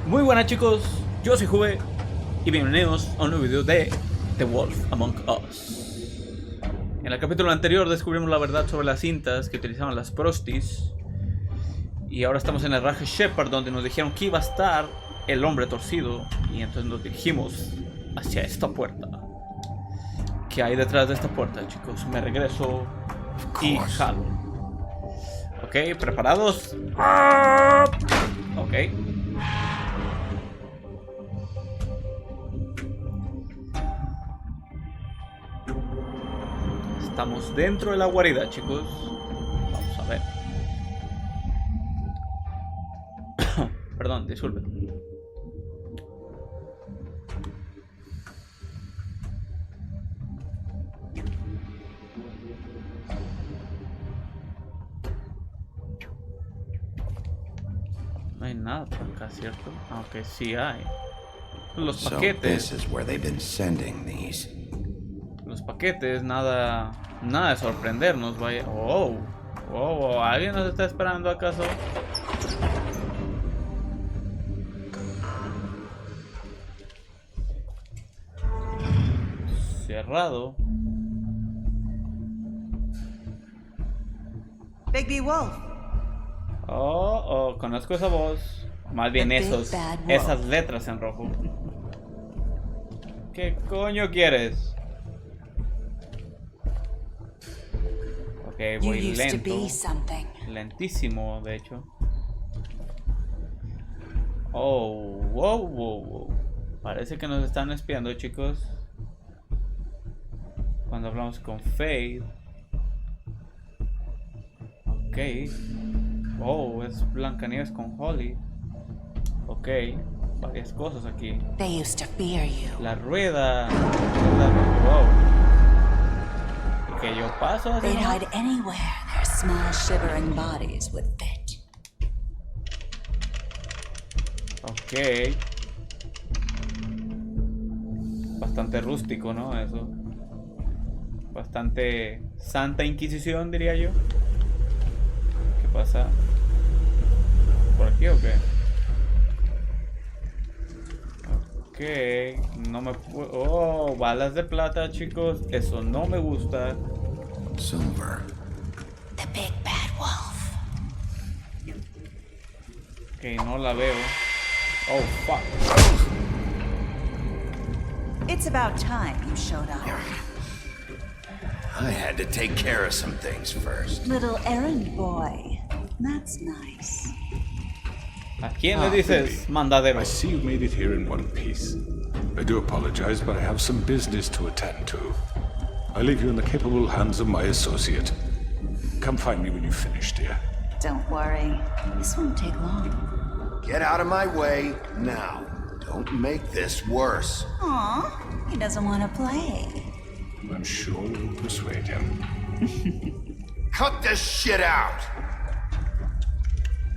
Muy buenas chicos, yo soy Juve y bienvenidos a un nuevo video de The Wolf Among Us. En el capítulo anterior descubrimos la verdad sobre las cintas que utilizaban las prostis. Y ahora estamos en el Raje Shepard, donde nos dijeron que iba a estar el hombre torcido. Y entonces nos dirigimos hacia esta puerta. ¿Qué hay detrás de esta puerta, chicos? Me regreso y jalo. Ok, ¿preparados? Ok. Estamos dentro de la guarida, chicos. Vamos a ver. Perdón, disculpen. No hay nada por acá, ¿cierto? Aunque sí hay. Los paquetes. Los paquetes, nada de sorprendernos, vaya. Oh, ¿alguien nos está esperando acaso? Cerrado. Big Wolf. Conozco esa voz. Más bien esas letras en rojo. ¿Qué coño quieres? Ok, voy lento. Lentísimo, de hecho. Wow. Parece que nos están espiando, chicos. Cuando hablamos con Faith. Ok. Es Blancanieves con Holly. Ok, varias cosas aquí. La rueda. Wow. ¿Y que yo paso? They'd hide anywhere their small shivering bodies would fit. Ok. Bastante rústico, ¿no? Eso. Bastante Santa Inquisición, diría yo. ¿Qué pasa? ¿Por aquí o qué? Ok, no me puedo... balas de plata, chicos. Eso no me gusta. Silver. The big bad wolf. Ok, no la veo. Oh, fuck. It's about time you showed up. I had to take care of some things first. Little errand boy. That's nice. ¿A quién le dices, mandadero? I see you made it here in one piece. I do apologize, but I have some business to attend to. I leave you in the capable hands of my associate. Come find me when you finish, dear. Don't worry. This won't take long. Get out of my way now. Don't make this worse. Aw, he doesn't want to play. I'm sure you'll persuade him. Cut this shit out!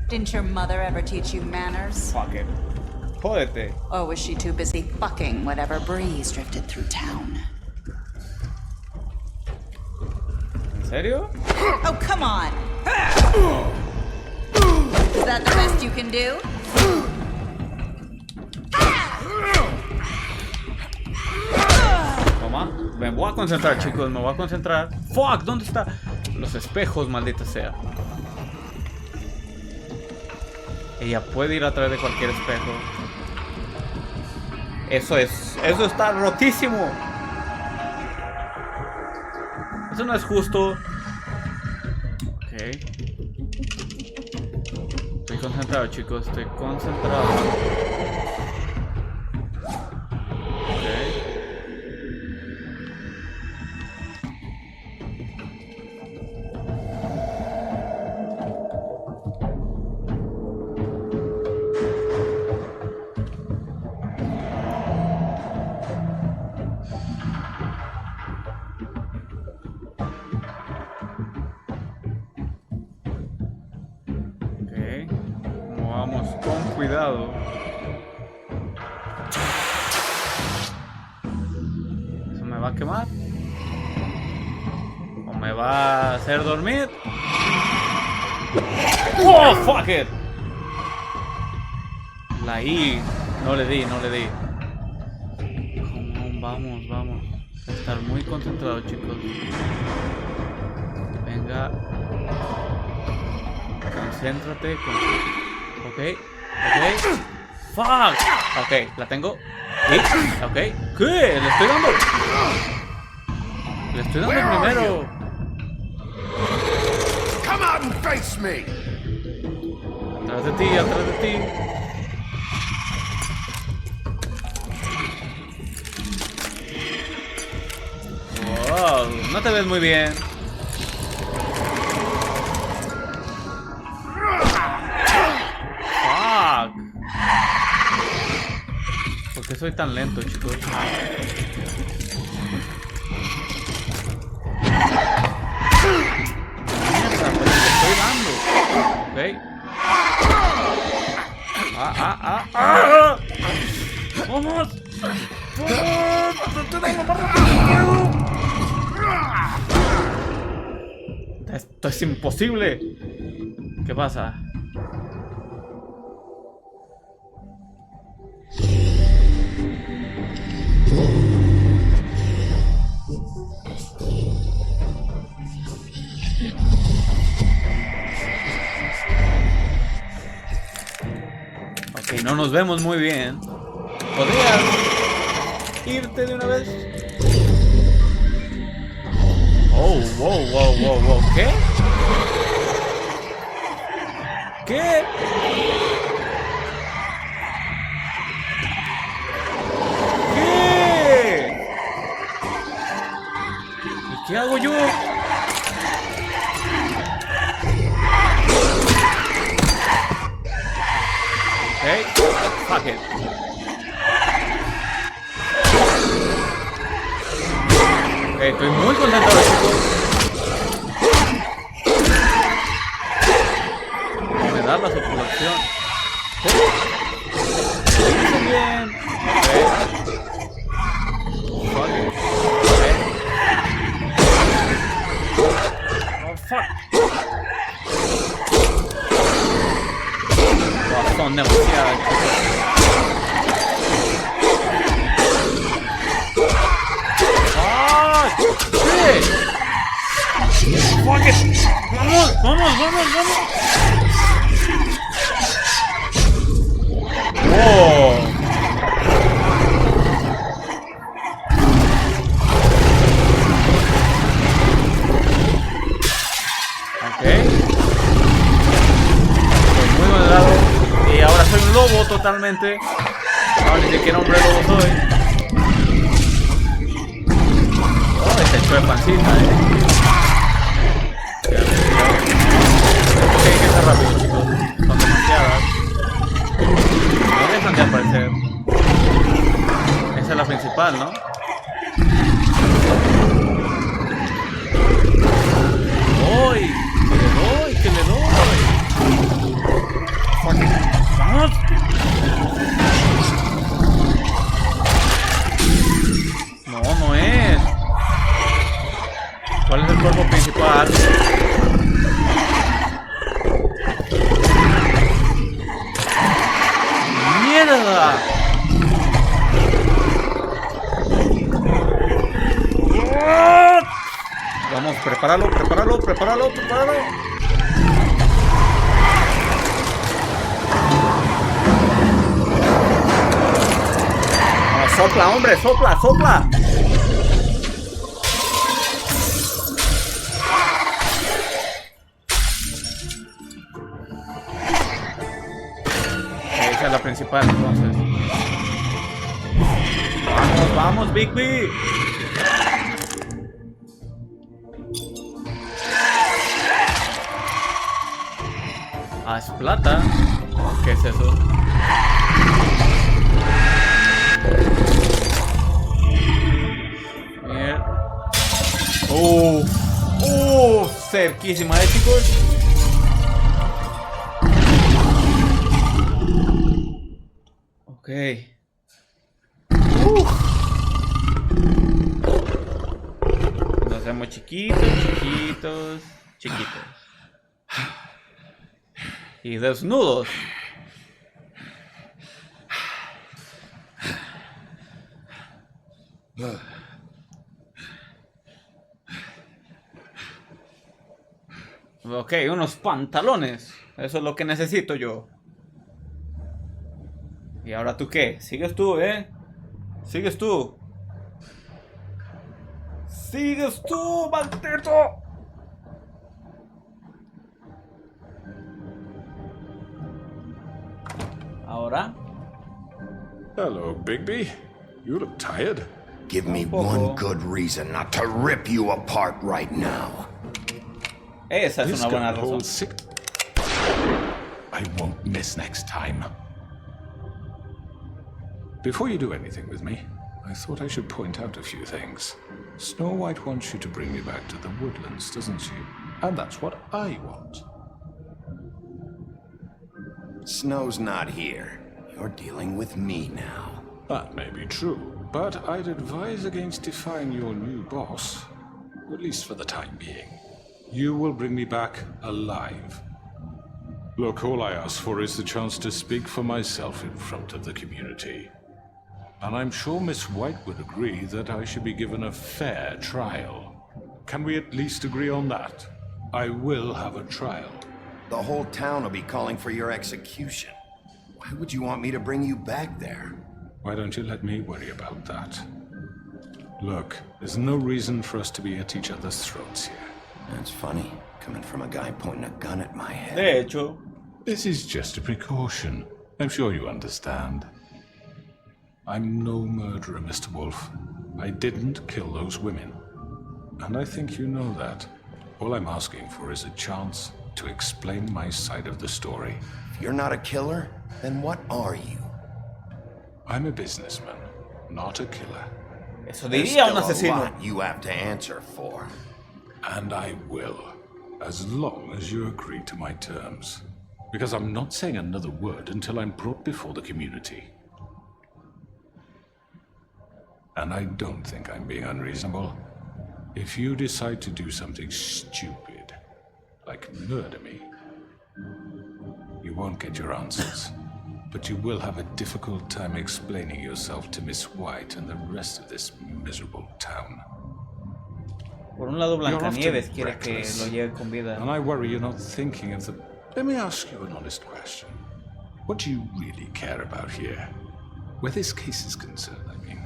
Didn't your mother ever teach you manners? Fuck it. Jódete. Or was she too busy fucking whatever breeze drifted through town? ¿En serio? Oh, come on! Is that the best you can do? Toma. Me voy a concentrar, chicos. Me voy a concentrar. Fuck, ¿dónde está? Los espejos, maldita sea. Ella puede ir a través de cualquier espejo. Eso está rotísimo. Eso no es justo. Ok. Estoy concentrado, chicos. Estoy concentrado. Con cuidado. ¿Eso me va a quemar? ¿O me va a hacer dormir? ¡Oh, fuck it! La I. No le di. Vamos. Estar muy concentrado, chicos. Venga. Concéntrate. Ok. Fuck. Ok, la tengo. ¿Y? Ok. ¿Qué? Le estoy dando primero. Come out and face me! Atrás de ti. Wow, no te ves muy bien. Fuck. ¿Por qué soy tan lento, chicos? Mierda, pues te estoy dando. Ok. ¡Vamos! Esto es imposible. ¿Qué pasa? Ok, no nos vemos muy bien. ¿Podrías irte de una vez? Oh, wow. ¿Qué? ¿Qué? ¿Y qué hago yo? Okay, fuck it. Okay, estoy muy contento, chicos. Me da la supulación. Muy bien. Okay. Fuck it. Okay. Oh, fuck. Son demasiadas. ¡Ah! ¡Shit! ¡Fuck it! ¡Vamos! ¡Oh! Ok. Muy buen lado. Y ahora soy un lobo totalmente. Ahora ni siquiera hombre lobo soy. Oh, este echó de pancita, Ok, hay que ser rápido, chicos. Son demasiadas. No dejan de aparecer. Esa es la principal, ¿no? ¡Uy! ¡Que le doy! ¡Vamos! No es. ¿Cuál es el cuerpo principal? ¡Mierda! Vamos, prepáralo. Sopla, hombre, sopla. Esa es la principal, entonces. Vamos, Bigby. Ah, es plata. ¿Qué es eso? Cerquísima, chicos. Ok. Nos hacemos chiquitos. Y desnudos. Ok, unos pantalones. Eso es lo que necesito yo. ¿Y ahora tú qué? ¿Sigues tú, ¿Sigues tú? ¡Sigues tú, maldito! Ahora. Hello, Bigby. You look tired. Give me one good reason not to rip you apart right now. Esa es una buena razón. I won't miss next time. Before you do anything with me, I thought I should point out a few things. Snow White wants you to bring me back to the woodlands, doesn't she? And that's what I want. Snow's not here. You're dealing with me now. That may be true, but I'd advise against defying your new boss, at least for the time being. You will bring me back alive. Look, all I ask for is the chance to speak for myself in front of the community. And I'm sure Miss White would agree that I should be given a fair trial. Can we at least agree on that? I will have a trial. The whole town will be calling for your execution. Why would you want me to bring you back there? Why don't you let me worry about that? Look, there's no reason for us to be at each other's throats here. That's funny, coming from a guy pointing a gun at my head. De hecho. This is just a precaution. I'm sure you understand. I'm no murderer, Mr. Wolf. I didn't kill those women. And I think you know that. All I'm asking for is a chance to explain my side of the story. If you're not a killer, then what are you? I'm a businessman, not a killer. Eso There's diría un still a asesino. lot you have to answer for. And I will, as long as you agree to my terms. Because I'm not saying another word until I'm brought before the community. And I don't think I'm being unreasonable. If you decide to do something stupid, like murder me, you won't get your answers. But you will have a difficult time explaining yourself to Miss White and the rest of this miserable town. Por un lado, You're Blancanieves often quiere que reckless. lo lleve con vida. And I worry you're not thinking of the... Let me ask you an honest question. What do you really care about here? Where this case is concerned, I mean.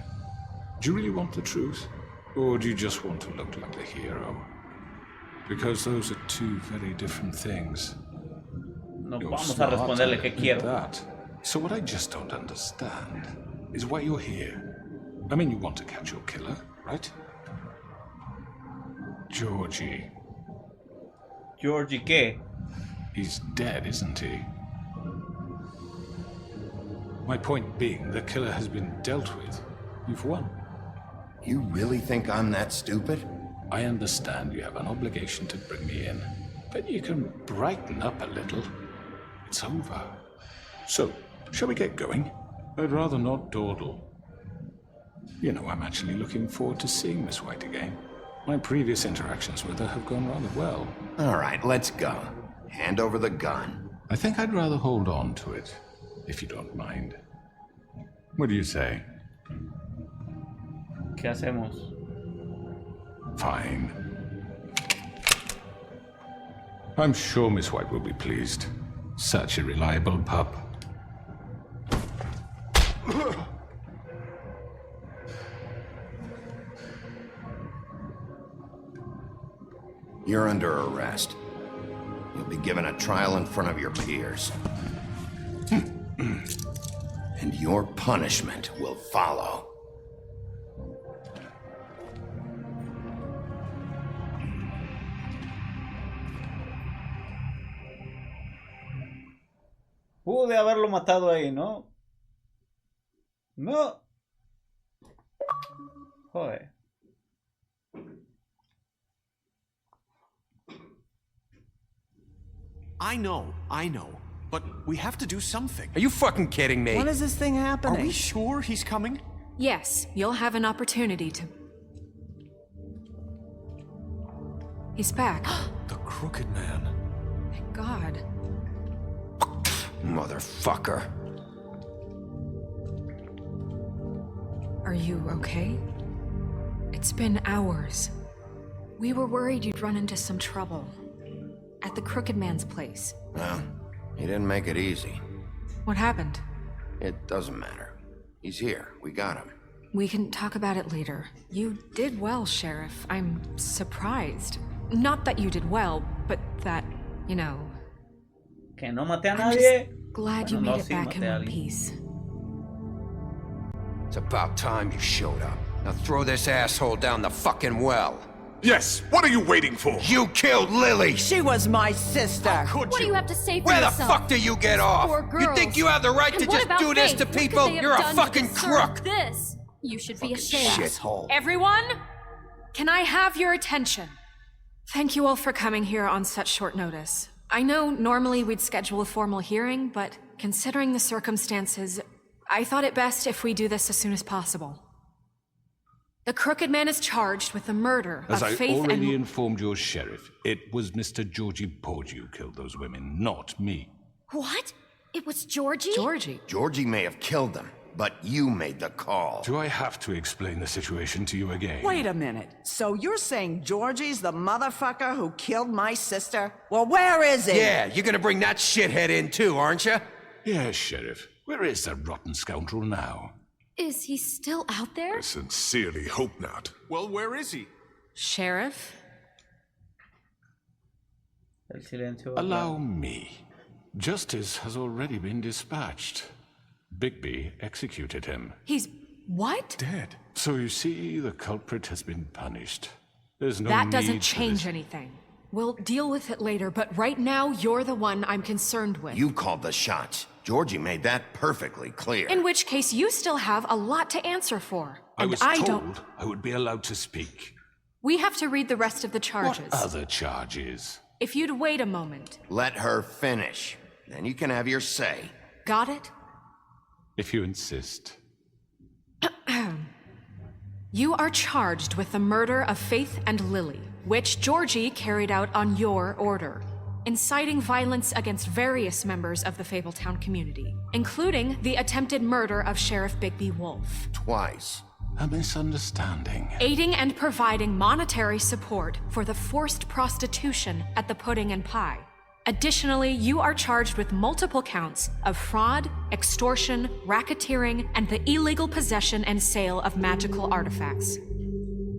Do you really want the truth? Or do you just want to look like the hero? Because those are two very different things. No You're vamos a smart, responderle I que admit quiero. that. So what I just don't understand is why you're here. I mean, you want to catch your killer, right? Georgie. Georgie, ¿qué? He's dead, isn't he? My point being, the killer has been dealt with. You've won. You really think I'm that stupid? I understand you have an obligation to bring me in, but you can brighten up a little. It's over. So, shall we get going? I'd rather not dawdle. You know, I'm actually looking forward to seeing Miss White again. My previous interactions with her have gone rather well. All right, let's go. Hand over the gun. I think I'd rather hold on to it, if you don't mind. What do you say? ¿Qué hacemos? Fine. I'm sure Miss White will be pleased. Such a reliable pup. You're under arrest. You'll be given a trial in front of your peers. And your punishment will follow. Pude haberlo matado ahí, ¿no? No. Joder. I know. But we have to do something. Are you fucking kidding me? When is this thing Are happening? we sure he's coming? Yes, you'll have an opportunity to... He's back. The Crooked Man. Thank God. Motherfucker. Are you okay? It's been hours. We were worried you'd run into some trouble. At the Crooked Man's place. Well, he didn't make it easy. What happened? It doesn't matter. He's here. We got him. We can talk about it later. You did well, Sheriff. I'm surprised. Not that you did well, but that, you know... Que no mate a I'm nadie. just glad you Bueno, made no, it sí, back in maté a one alguien. piece. It's about time you showed up. Now throw this asshole down the fucking well. Yes, what are you waiting for? You killed Lily! She was my sister. Could What do you have to say for Where the yourself? fuck do you get off? Poor You girls. think you have the right And to what just about do this Faith? to What could people? they have You're a done to fucking deserve crook! This. You should be ashamed. Shithole. Everyone, can I have your attention? Thank you all for coming here on such short notice. I know normally we'd schedule a formal hearing, but considering the circumstances, I thought it best if we do this as soon as possible. The Crooked Man is charged with the murder As of I Faith already and... informed your sheriff, it was Mr. Georgie Porgy who killed those women, not me. What? It was Georgie? Georgie. Georgie may have killed them, but you made the call. Do I have to explain the situation to you again? Wait a minute. So you're saying Georgie's the motherfucker who killed my sister? Well, where is he? Yeah, you're gonna bring that shithead in too, aren't you? Yes, Sheriff. Where is that rotten scoundrel now? Is he still out there? I sincerely hope not. Well, where is he? Sheriff? El silencio. Allow me. Justice has already been dispatched. Bigby executed him. He's... what? Dead. So you see, the culprit has been punished. There's no That doesn't need for change this. anything. We'll deal with it later, but right now, you're the one I'm concerned with. You called the shots. Georgie made that perfectly clear. In which case, you still have a lot to answer for. I And was I told don't... I would be allowed to speak. We have to read the rest of the charges. What other charges? If you'd wait a moment. Let her finish. Then you can have your say. Got it? If you insist. You are charged with the murder of Faith and Lily, which Georgie carried out on your order, inciting violence against various members of the Fabletown community, including the attempted murder of Sheriff Bigby Wolf, Twice. A misunderstanding. aiding and providing monetary support for the forced prostitution at the Pudding and Pie. Additionally, you are charged with multiple counts of fraud, extortion, racketeering, and the illegal possession and sale of magical artifacts.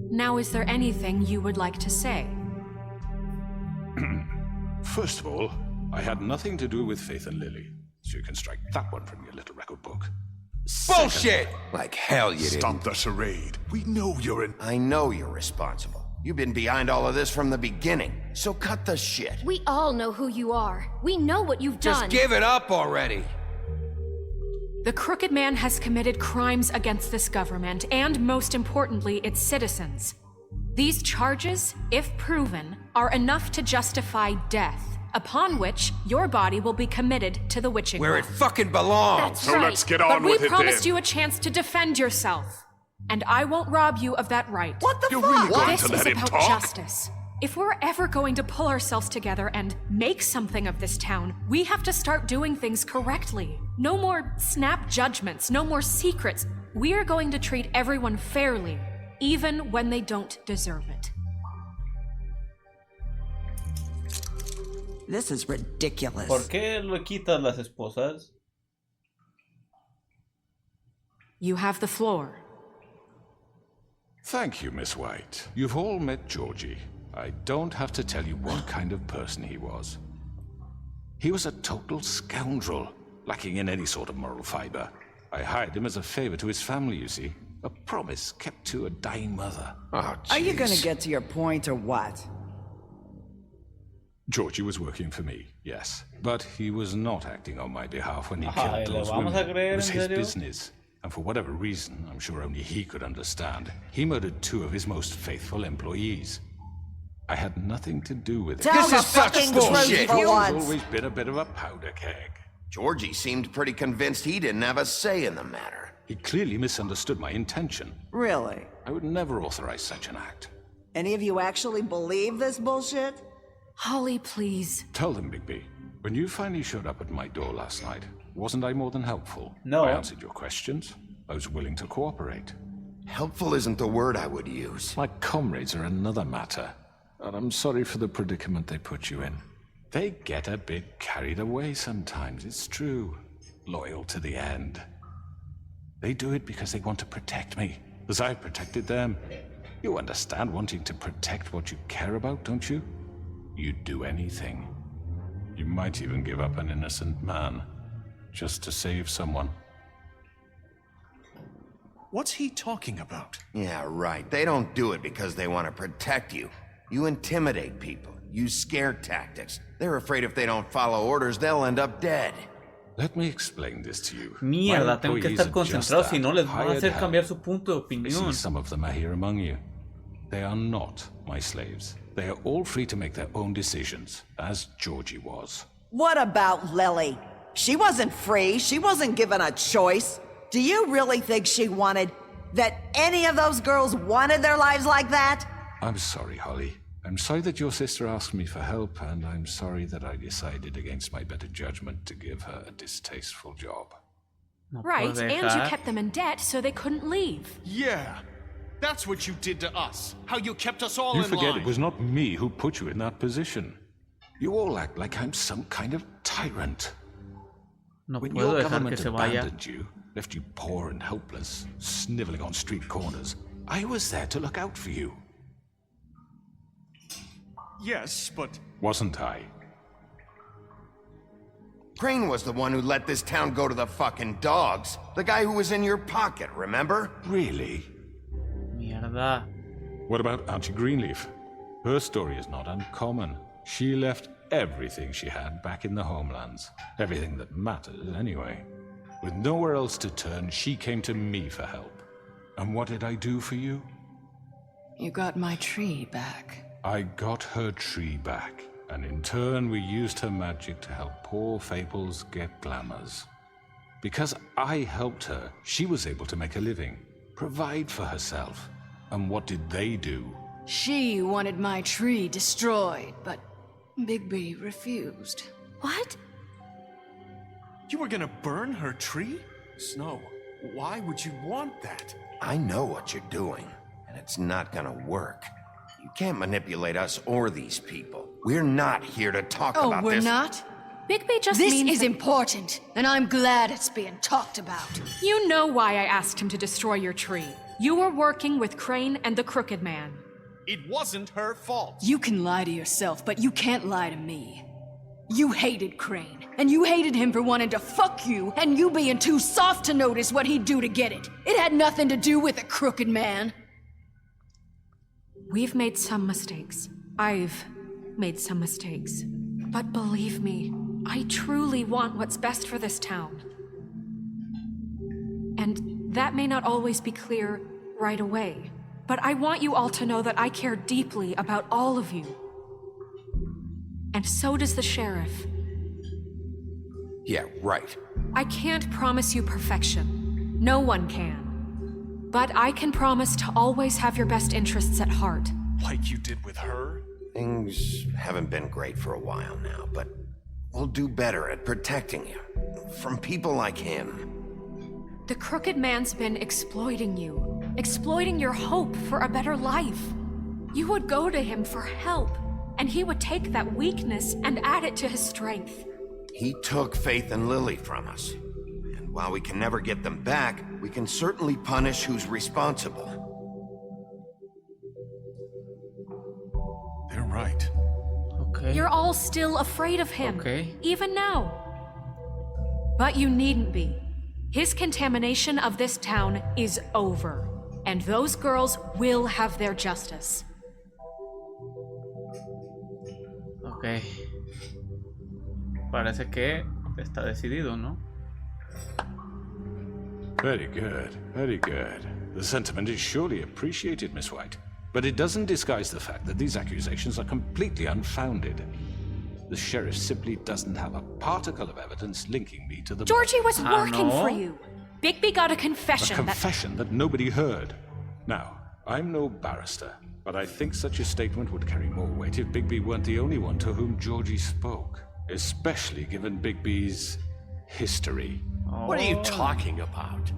Now, is there anything you would like to say? First of all, I had nothing to do with Faith and Lily, so you can strike that one from your little record book. Bullshit! Like hell you didn't. Stop the charade. We know you're an... I know you're responsible. You've been behind all of this from the beginning, so cut the shit. We all know who you are. We know what you've Just done. give it up already. The Crooked Man has committed crimes against this government and, most importantly, its citizens. These charges, if proven, are enough to justify death, upon which your body will be committed to the witching Where well. it fucking belongs. That's So right. let's get But on we with it promised then. you a chance to defend yourself, and I won't rob you of that right. What the You're fuck? really going This to is let him about talk? justice. If we're ever going to pull ourselves together and make something of this town, we have to start doing things correctly. No more snap judgments, no more secrets. We are going to treat everyone fairly, even when they don't deserve it. This is ridiculous. ¿Por qué le quitas las esposas? You have the floor. Thank you, Miss White. You've all met Georgie. I don't have to tell you what kind of person he was. He was a total scoundrel, lacking in any sort of moral fiber. I hired him as a favor to his family, you see. A promise kept to a dying mother. Oh, Are you gonna jeez. get to your point or what? Georgie was working for me, yes. But he was not acting on my behalf when he Ay, killed ¿le those vamos a women. creer, It was en his serio? business. And for whatever reason, I'm sure only he could understand, he murdered 2 of his most faithful employees. I had nothing to do with it. Tell This the is such fucking bullshit. truth for He's once. always been a bit of a powder keg. Georgie seemed pretty convinced he didn't have a say in the matter. He clearly misunderstood my intention. Really? I would never authorize such an act. Any of you actually believe this bullshit? Holly, please. Tell them, Bigby, when you finally showed up at my door last night, wasn't I more than helpful? No. I answered your questions. I was willing to cooperate. Helpful isn't the word I would use. My comrades are another matter, and I'm sorry for the predicament they put you in. They get a bit carried away sometimes, it's true. Loyal to the end. They do it because they want to protect me, as I've protected them. You understand wanting to protect what you care about, don't you? You'd do anything. You might even give up an innocent man, just to save someone. What's he talking about? Yeah, right. They don't do it because they want to protect you. You intimidate people, use scare tactics. They're afraid if they don't follow orders, they'll end up dead. Let me explain this to you. Mierda, tengo que estar concentrado si no les van a hacer cambiar su punto de opinión. Some of them are here among you. They are not my slaves. They are all free to make their own decisions, as Georgie was. What about Lily? She wasn't free. She wasn't given a choice. Do you really think she wanted... that any of those girls wanted their lives like that? I'm sorry, Holly. I'm sorry that your sister asked me for help, and I'm sorry that I decided against my better judgment to give her a distasteful job. No Right, puedo and you dejar. kept them in debt so they couldn't leave. Yeah, that's what you did to us. How you kept us all You in forget line. it was not me who put you in that position. You all act like I'm some kind of tyrant. No When puedo your dejar government que se vaya. abandoned you, left you poor and helpless, sniveling on street corners, I was there to look out for you. Yes, but... Wasn't I? Crane was the one who let this town go to the fucking dogs. The guy who was in your pocket, remember? Really? Mierda. What about Auntie Greenleaf? Her story is not uncommon. She left everything she had back in the homelands. Everything that mattered, anyway. With nowhere else to turn, she came to me for help. And what did I do for you? You got my tree back. I got her tree back, and in turn we used her magic to help poor Fables get glamours. Because I helped her, she was able to make a living, provide for herself. And what did they do? She wanted my tree destroyed, but Bigby refused. What? You were gonna burn her tree? Snow, why would you want that? I know what you're doing, and it's not gonna work. You can't manipulate us or these people. We're not here to talk about Oh, we're this. not? Bigby just This means is important, and I'm glad it's being talked about. You know why I asked him to destroy your tree. You were working with Crane and the Crooked Man. It wasn't her fault. You can lie to yourself, but you can't lie to me. You hated Crane, and you hated him for wanting to fuck you, and you being too soft to notice what he'd do to get it. It had nothing to do with the Crooked Man. We've made some mistakes. I've made some mistakes. But believe me, I truly want what's best for this town. And that may not always be clear right away. But I want you all to know that I care deeply about all of you. And so does the sheriff. Yeah, right. I can't promise you perfection. No one can. But I can promise to always have your best interests at heart. Like you did with her? Things haven't been great for a while now, but we'll do better at protecting you. From people like him. The Crooked Man's been exploiting you. Exploiting your hope for a better life. You would go to him for help, and he would take that weakness and add it to his strength. He took Faith and Lily from us. And while we can never get them back, we can certainly punish who's responsible. They're right. Okay. You're all still afraid of him, Okay. even now. But you needn't be. His contamination of this town is over, and those girls will have their justice. Ok. Parece que está decidido, ¿no? Very good, very good. The sentiment is surely appreciated, Miss White. But it doesn't disguise the fact that these accusations are completely unfounded. The sheriff simply doesn't have a particle of evidence linking me to the... Georgie was working no. for you. Bigby got a A confession confession that nobody heard. Now, I'm no barrister, but I think such a statement would carry more weight if Bigby weren't the only one to whom Georgie spoke. Especially given Bigby's history. What are you talking about?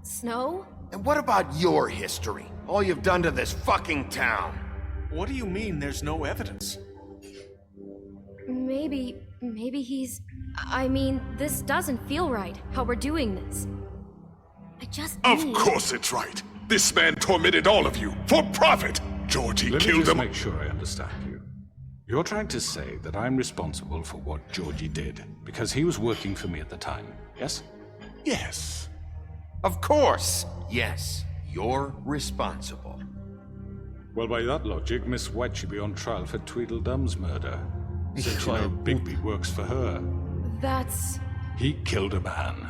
Snow, And what about your history? All you've done to this fucking town? What do you mean there's no evidence? Maybe he's... I mean, this doesn't feel right, how we're doing this. I just Of need... course it's right. This man tormented all of you for profit. Georgie Let me killed just him. make sure I understand you. You're trying to say that I'm responsible for what Georgie did because he was working for me at the time, yes? Yes. Of course. Yes, you're responsible. Well, by that logic, Miss White should be on trial for Tweedledum's murder. Since you know Bigby works for her. That's... He killed a man.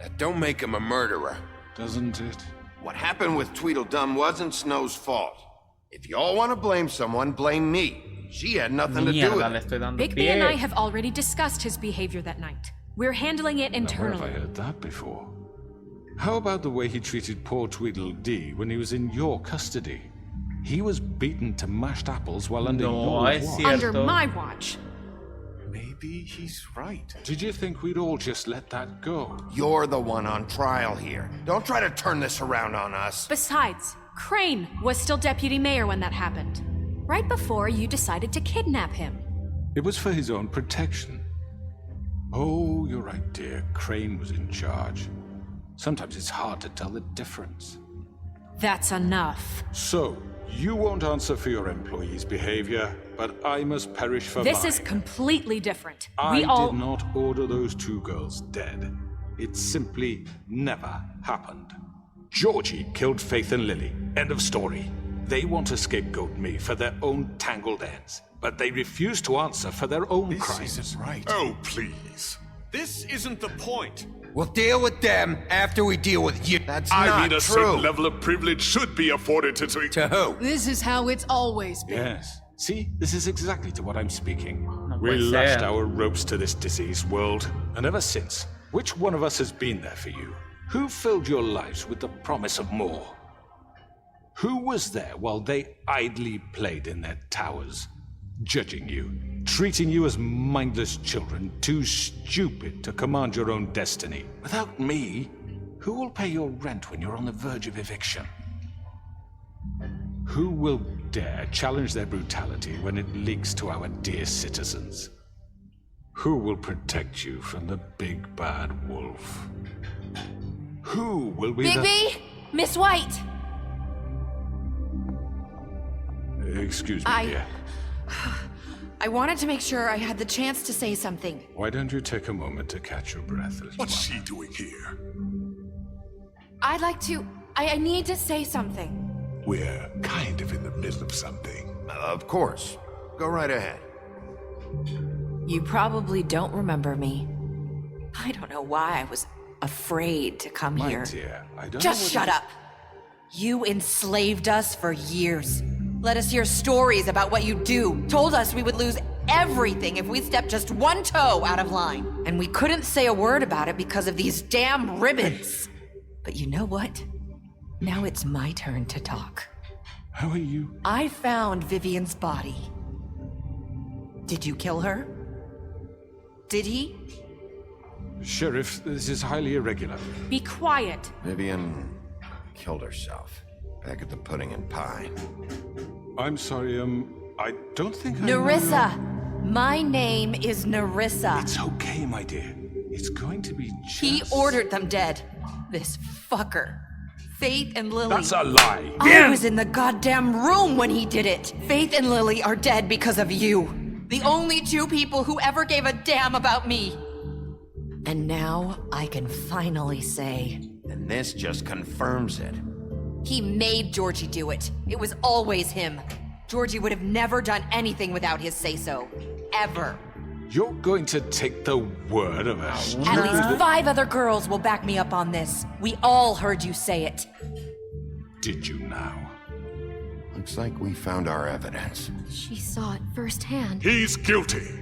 That don't make him a murderer. Doesn't it? What happened with Tweedledum wasn't Snow's fault. If you all want to blame someone, blame me. She had nothing to do Mierda, with le it. estoy dando Bigby and I pie. have already discussed his behavior that night. We're handling it Now, where have I internally. heard that before? How about the way he treated poor Tweedledee when he was in your custody? He was beaten to mashed apples while under No, your es watch. cierto. Under my watch. Maybe he's right. Did you think we'd all just let that go? You're the one on trial here. Don't try to turn this around on us. Besides, Crane was still deputy mayor when that happened. Right before you decided to kidnap him. It was for his own protection. Oh, you're right, dear. Crane was in charge. Sometimes it's hard to tell the difference. That's enough. So, you won't answer for your employees' behavior, but I must perish for This mine. is completely different. I We all... did not order those two girls dead. It simply never happened. Georgie killed Faith and Lily. End of story. They want to scapegoat me for their own tangled ends, but they refuse to answer for their own This crimes. isn't right. Oh, please. This isn't the point. We'll deal with them after we deal with you. That's I not mean, a true. certain level of privilege should be afforded to... To who? This is how it's always been. Yes. See, this is exactly to what I'm speaking. We puede lashed ser. our ropes to this diseased world, and ever since, which one of us has been there for you? Who filled your lives with the promise of more? Who was there while they idly played in their towers, judging you, treating you as mindless children, too stupid to command your own destiny? Without me, who will pay your rent when you're on the verge of eviction? Who will dare challenge their brutality when it leaks to our dear citizens? Who will protect you from the big bad wolf? Who will be Bigby! Miss White! Excuse me, dear. I wanted to make sure I had the chance to say something. Why don't you take a moment to catch your breath? Little What's one? she doing here? I'd like to... I need to say something. We're kind of in the middle of something. Of course. Go right ahead. You probably don't remember me. I don't know why I was afraid to come My here. dear, I don't Just know shut up. You enslaved us for years. Let us hear stories about what you do. Told us we would lose everything if we stepped just one toe out of line. And we couldn't say a word about it because of these damn ribbons. But you know what? Now it's my turn to talk. How are you? I found Vivian's body. Did you kill her? Did he? Sheriff, this is highly irregular. Be quiet. Vivian killed herself. Back at the Pudding and Pie. I'm sorry, I don't think I know Nerissa! My name is Nerissa. It's okay, my dear. It's going to be just... He ordered them dead. This fucker. Faith and Lily. That's a lie. I was in the goddamn room when he did it. Faith and Lily are dead because of you. The only two people who ever gave a damn about me. And now I can finally say... And this just confirms it. He made Georgie do it. It was always him. Georgie would have never done anything without his say-so. Ever. You're going to take the word of a At least 5 other girls will back me up on this. We all heard you say it. Did you now? Looks like we found our evidence. She saw it firsthand. He's guilty.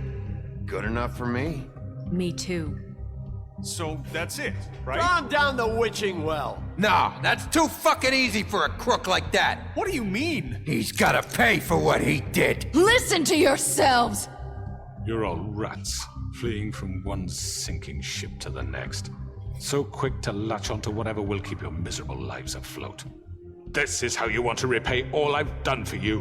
Good enough for me. Me too. So that's it, right? Calm down the witching well. Nah, that's too fucking easy for a crook like that. What do you mean? He's gotta pay for what he did. Listen to yourselves! You're all rats, fleeing from one sinking ship to the next. So quick to latch onto whatever will keep your miserable lives afloat. This is how you want to repay all I've done for you?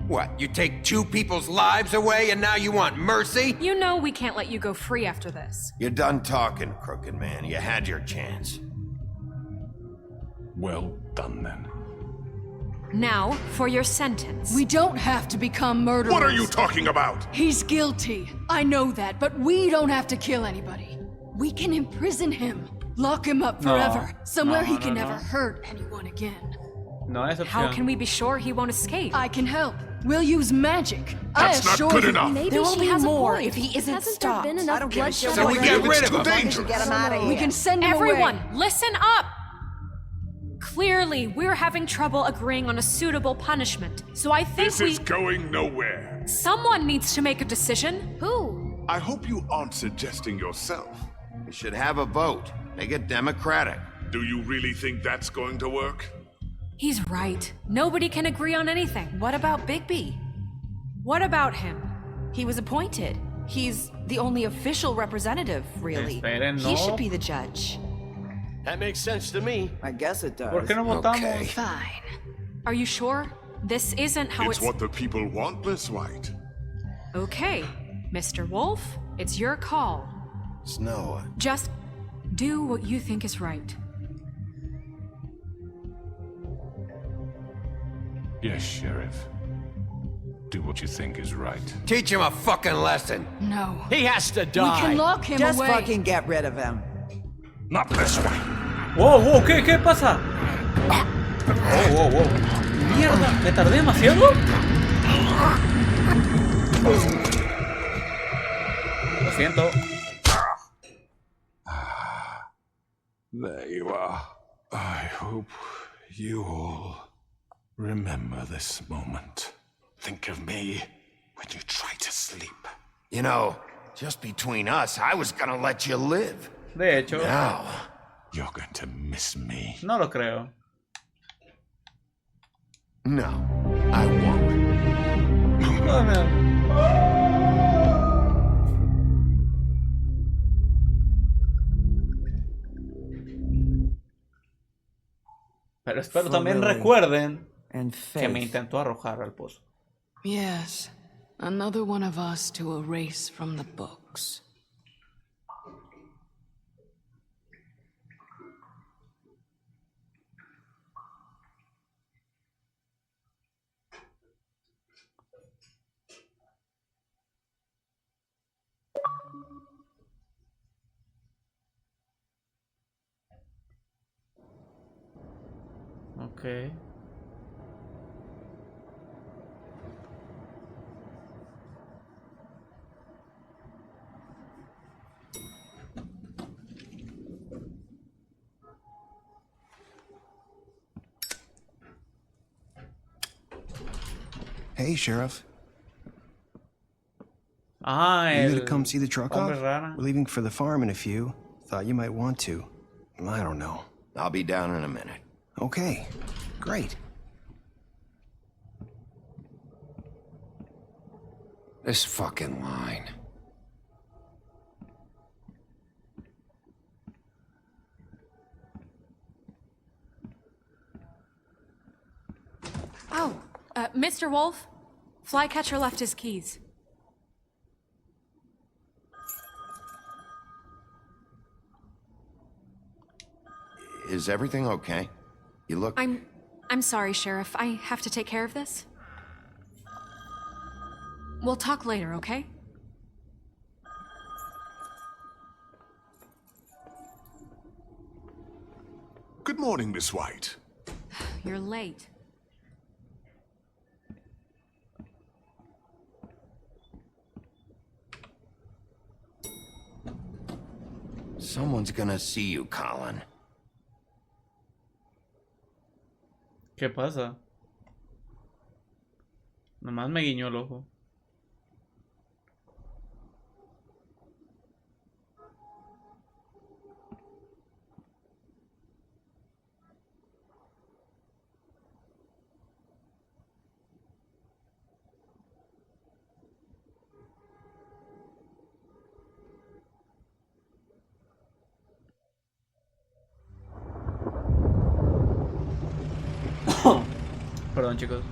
What, you take 2 people's lives away and now you want mercy? You know we can't let you go free after this. You're done talking, crooked man. You had your chance. Well done, then. Now, for your sentence. We don't have to become murderers. What are you talking about? He's guilty. I know that, but we don't have to kill anybody. We can imprison him. Lock him up forever. Somewhere he can never hurt anyone again. No es How opción. can we be sure he won't escape? I can help. We'll use magic. That's I not assure good you. enough. Maybe There will she be has more a point. if he isn't Hasn't stopped. there been I enough don't give a bloodshed shit So we what get you rid do. of him. As long as you get him out of here. We can send him Everyone, away. listen up! Clearly, we're having trouble agreeing on a suitable punishment, so I think This is going nowhere. someone needs to make a decision. Who? I hope you aren't suggesting yourself. You should have a vote. Make it democratic. Do you really think that's going to work? He's right. Nobody can agree on anything. What about Bigby? What about him? He was appointed. He's the only official representative, really. Esperen, He no. should be the judge. That makes sense to me. I guess it does. ¿Por qué no votamos? Okay. Fine. Are you sure? This isn't how It's what the people want, Miss White. Okay, Mr. Wolf, it's your call. Snow. Just do what you think is right. Yes, Sheriff. Do what you think is right. Teach him a fucking lesson. No. He has to We die. can lock him Just away. fucking get rid of him. Not this way. Wow, wow, ¿qué pasa? Wow. Mierda, ¿me tardé demasiado? Lo siento. There you are. I hope you all remember this moment. Think of me when you try to sleep. You know, just between us, I was gonna let you live. De hecho, Now, You're going to miss me. no lo creo. no, I won't. Oh, no. Pero espero también Lily. recuerden And que me faith. intentó arrojar al pozo. Yes. Another one of us to erase from the books. Ok. Hey, Sheriff. Ah, You el gonna come see the truck hombre off? rara. We're leaving for the farm in a few. Thought you might want to. I don't know. I'll be down in a minute. Okay, great. This fucking line. Oh, Mr. Wolf, Flycatcher left his keys. Is everything okay? You look... I'm sorry, Sheriff. I have to take care of this. We'll talk later, okay? Good morning, Miss White. You're late. Someone's gonna see you, Colin. ¿Qué pasa? Nomás me guiñó el ojo. Perdón, chicos.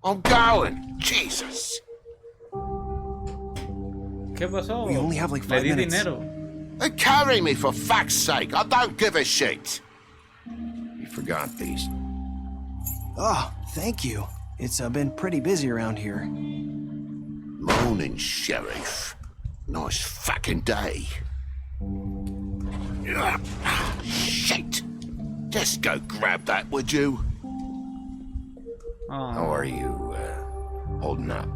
I'm going. Jesus. ¿Qué pasó? We only have like Le 5 di minutes. dinero. Carry me for fuck's sake. I don't give a shit. You forgot these. Oh, thank you. It's been pretty busy around here. Morning, Sheriff. Nice fucking day. Ugh, shit. Just go grab that, would you? How are you, holding up?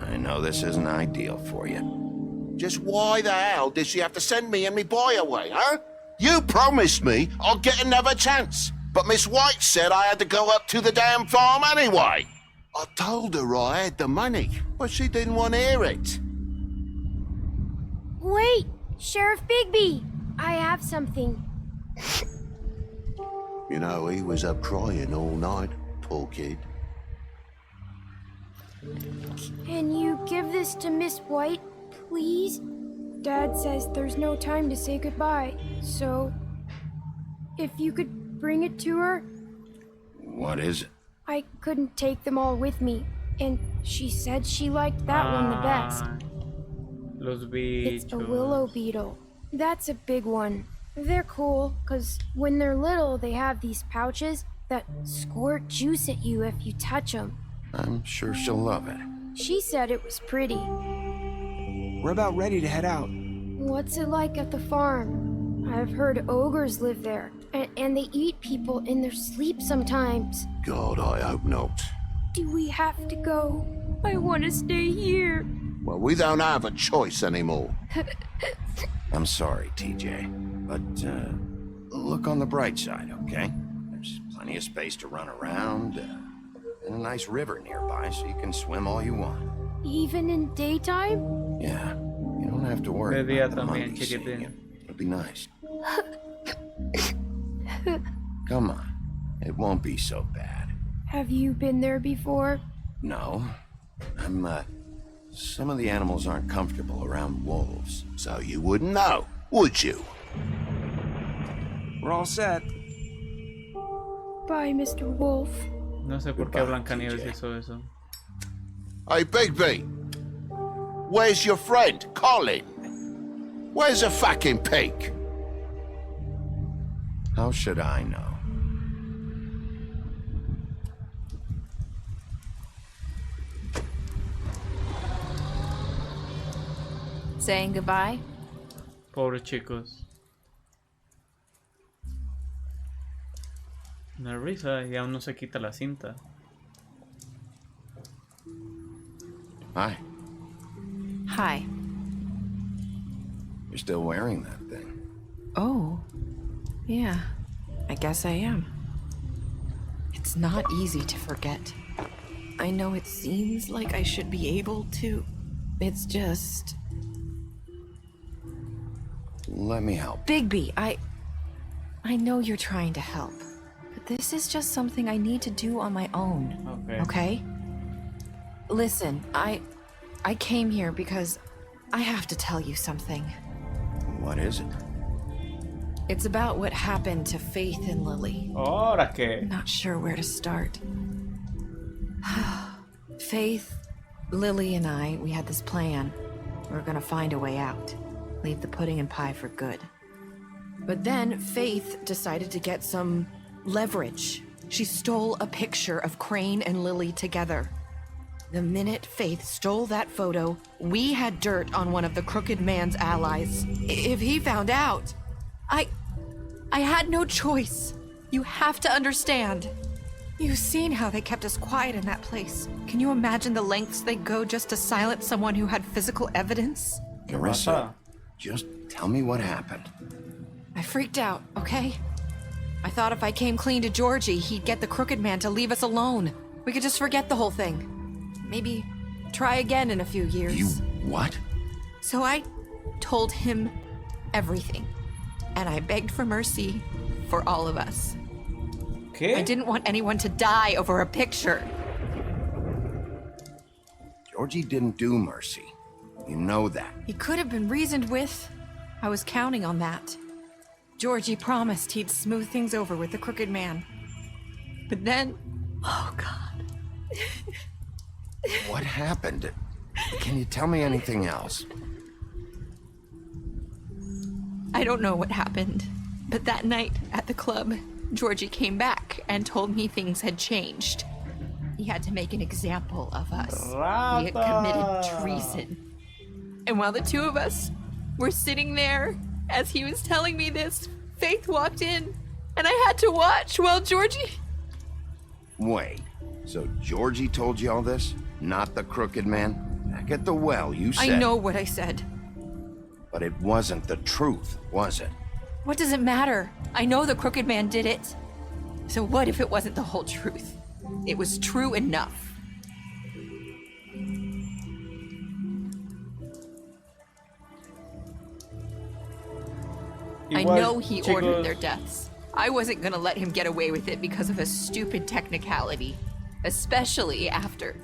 I know this isn't ideal for you. Just why the hell did she have to send me and me boy away, huh? You promised me I'd get another chance, but Miss White said I had to go up to the damn farm anyway. I told her I had the money, but she didn't want to hear it. Wait, Sheriff Bigby, I have something. You know, he was up crying all night, poor kid. Can you give this to Miss White, please? Dad says there's no time to say goodbye, so if you could bring it to her. What is it? I couldn't take them all with me, and she said she liked that one the best. Los bichos. It's a willow beetle. That's a big one. They're cool, because when they're little, they have these pouches that squirt juice at you if you touch them. I'm sure she'll love it. She said it was pretty. We're about ready to head out. What's it like at the farm? I've heard ogres live there, and they eat people in their sleep sometimes. God, I hope not. Do we have to go? I want to stay here. Well, we don't have a choice anymore. I'm sorry, TJ, but look on the bright side, okay? There's plenty of space to run around, and a nice river nearby, so you can swim all you want. Even in daytime? Yeah, you don't have to worry De día about the también, monkeys seeing chiquitín. you. It'll be nice. Come on, it won't be so bad. Have you been there before? No, some of the animals aren't comfortable around wolves, so you wouldn't know, would you? We're all set. Bye, Mr. Wolf. No sé por qué Blancanieves hizo eso. Hey, Bigby, where's your friend, Colin? Where's the fucking pig? How should I know? Saying goodbye? Pobre chicos. Una risa y aún no se quita la cinta. Hi. Hi. You're still wearing that thing. Oh. Yeah. I guess I am. It's not easy to forget. I know it seems like I should be able to. It's just... Let me help. Bigby, I know you're trying to help, but this is just something I need to do on my own. Okay? Listen, I came here because I have to tell you something. What is it? It's about what happened to Faith and Lily. Ahora qué? I'm not sure where to start. Faith, Lily, and I, we had this plan. We were gonna find a way out. Leave the pudding and pie for good. But then Faith decided to get some leverage. She stole a picture of Crane and Lily together. The minute Faith stole that photo, we had dirt on one of the crooked man's allies. If he found out, I had no choice. You have to understand. You've seen how they kept us quiet in that place. Can you imagine the lengths they go just to silence someone who had physical evidence? Carissa, just tell me what happened. I freaked out, okay? I thought if I came clean to Georgie, he'd get the crooked man to leave us alone. We could just forget the whole thing. Maybe try again in a few years. You what? So I told him everything. And I begged for mercy for all of us. Okay. I didn't want anyone to die over a picture. Georgie didn't do mercy. You know that. He could have been reasoned with. I was counting on that. Georgie promised he'd smooth things over with the crooked man. But then... Oh, God. What happened? Can you tell me anything else? I don't know what happened, but that night at the club, Georgie came back and told me things had changed. He had to make an example of us. We had committed treason. And while the two of us were sitting there, as he was telling me this, Faith walked in, and I had to watch while Georgie... Wait, so Georgie told you all this? Not the crooked man? Back at the well, you said... I know what I said. But it wasn't the truth, was it? What does it matter? I know the crooked man did it. So what if it wasn't the whole truth? It was true enough. I know he ordered their deaths. I wasn't gonna let him get away with it because of a stupid technicality. Especially after...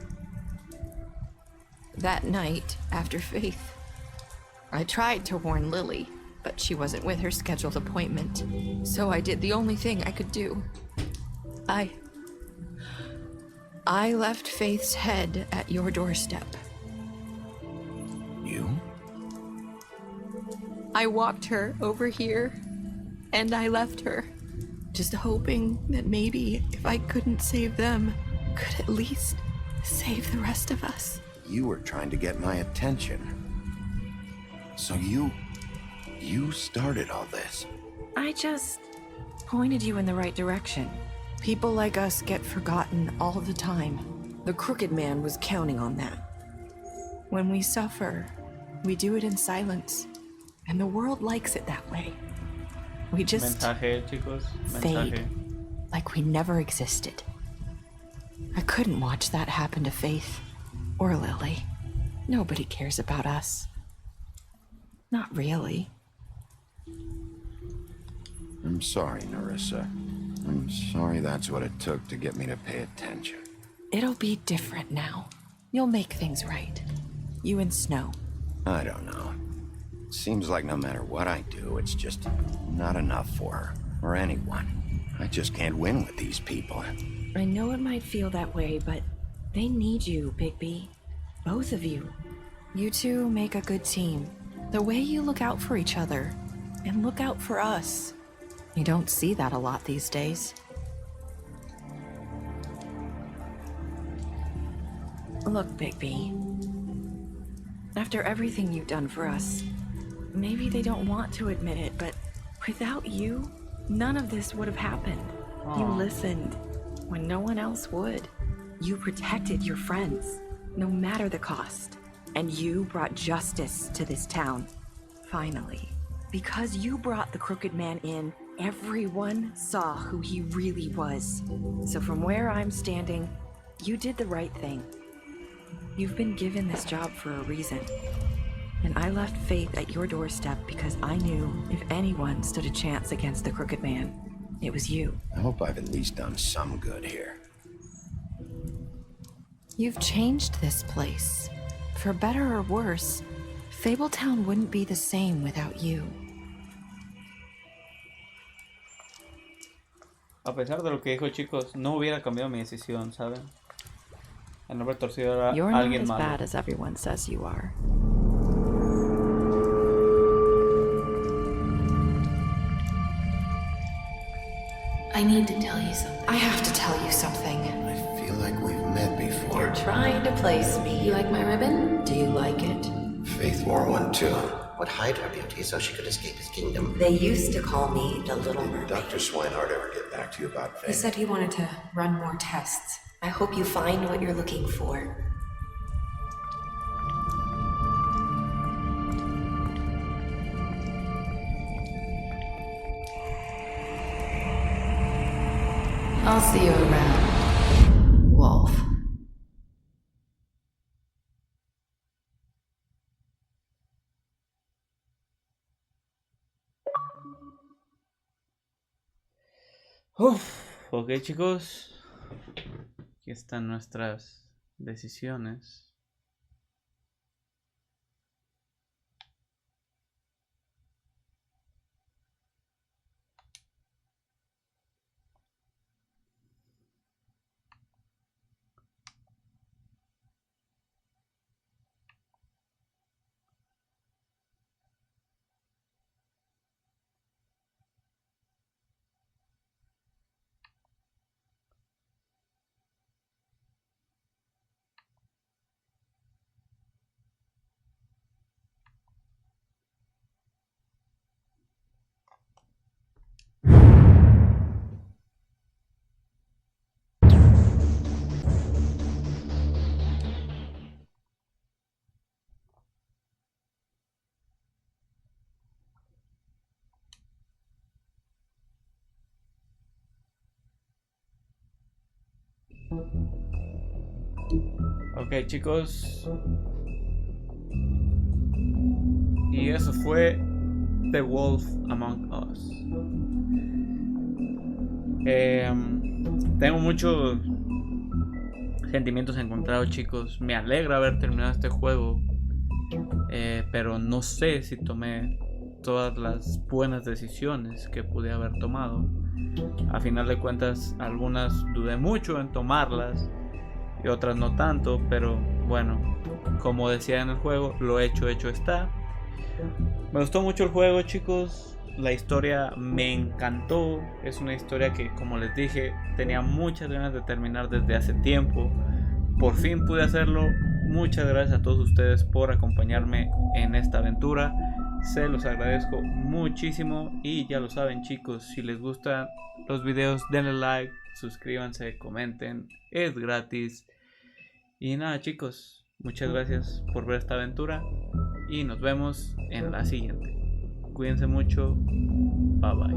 That night, after Faith, I tried to warn Lily, but she wasn't with her scheduled appointment. So I did the only thing I could do. I left Faith's head at your doorstep. You? I walked her over here, and I left her, just hoping that maybe if I couldn't save them, could at least save the rest of us. You were trying to get my attention. So you started all this. I just pointed you in the right direction. People like us get forgotten all the time. The crooked man was counting on that. When we suffer, we do it in silence. And the world likes it that way. We just fade, like we never existed. I couldn't watch that happen to Faith or Lily. Nobody cares about us. Not really. I'm sorry, Nerissa. I'm sorry that's what it took to get me to pay attention. It'll be different now. You'll make things right. You and Snow. I don't know. Seems like no matter what I do, it's just not enough for her, or anyone. I just can't win with these people. I know it might feel that way, but they need you, Bigby. Both of you. You two make a good team. The way you look out for each other, and look out for us. You don't see that a lot these days. Look, Bigby. After everything you've done for us, maybe they don't want to admit it, but without you, none of this would have happened. You listened when no one else would. You protected your friends, no matter the cost. And you brought justice to this town. Finally. Because you brought the crooked man in, everyone saw who he really was. So from where I'm standing, you did the right thing. You've been given this job for a reason. And I left Faith at your doorstep because I knew if anyone stood a chance against the crooked man, it was you. I hope I've at least done some good here. You've changed this place. For better or worse, Fabletown wouldn't be the same without you. A pesar de lo que dijo, chicos, no hubiera cambiado mi decisión, ¿saben? El no haber torcido a You're not alguien as malo. bad as everyone says you are. I need to tell you something. I have to tell you something. I feel like we've met before. You're trying to place me. You like my ribbon? Do you like it? Faith wore one too. Would hide her beauty so she could escape his kingdom. They used to call me the Little Did Mermaid. Dr. Swinehart ever get back to you about He Faith? said he wanted to run more tests. I hope you find what you're looking for. I'll see you around, Wolf. Ok, chicos. Aquí están nuestras decisiones. Ok, chicos. Y eso fue The Wolf Among Us. Tengo muchos sentimientos encontrados, chicos. Me alegra haber terminado este juego, pero no sé si tomé todas las buenas decisiones que pude haber tomado. A final de cuentas, algunas dudé mucho en tomarlas y otras no tanto, pero bueno, como decía en el juego, lo hecho está. Me gustó mucho el juego, chicos. La historia me encantó. Es una historia que, como les dije, tenía muchas ganas de terminar desde hace tiempo. Por fin pude hacerlo. Muchas gracias a todos ustedes por acompañarme en esta aventura. Se los agradezco muchísimo. Y ya lo saben, chicos, si les gustan los videos, denle like, suscríbanse, comenten. Es gratis. Y nada, chicos, muchas gracias por ver esta aventura. Y nos vemos en la siguiente. Cuídense mucho. Bye bye.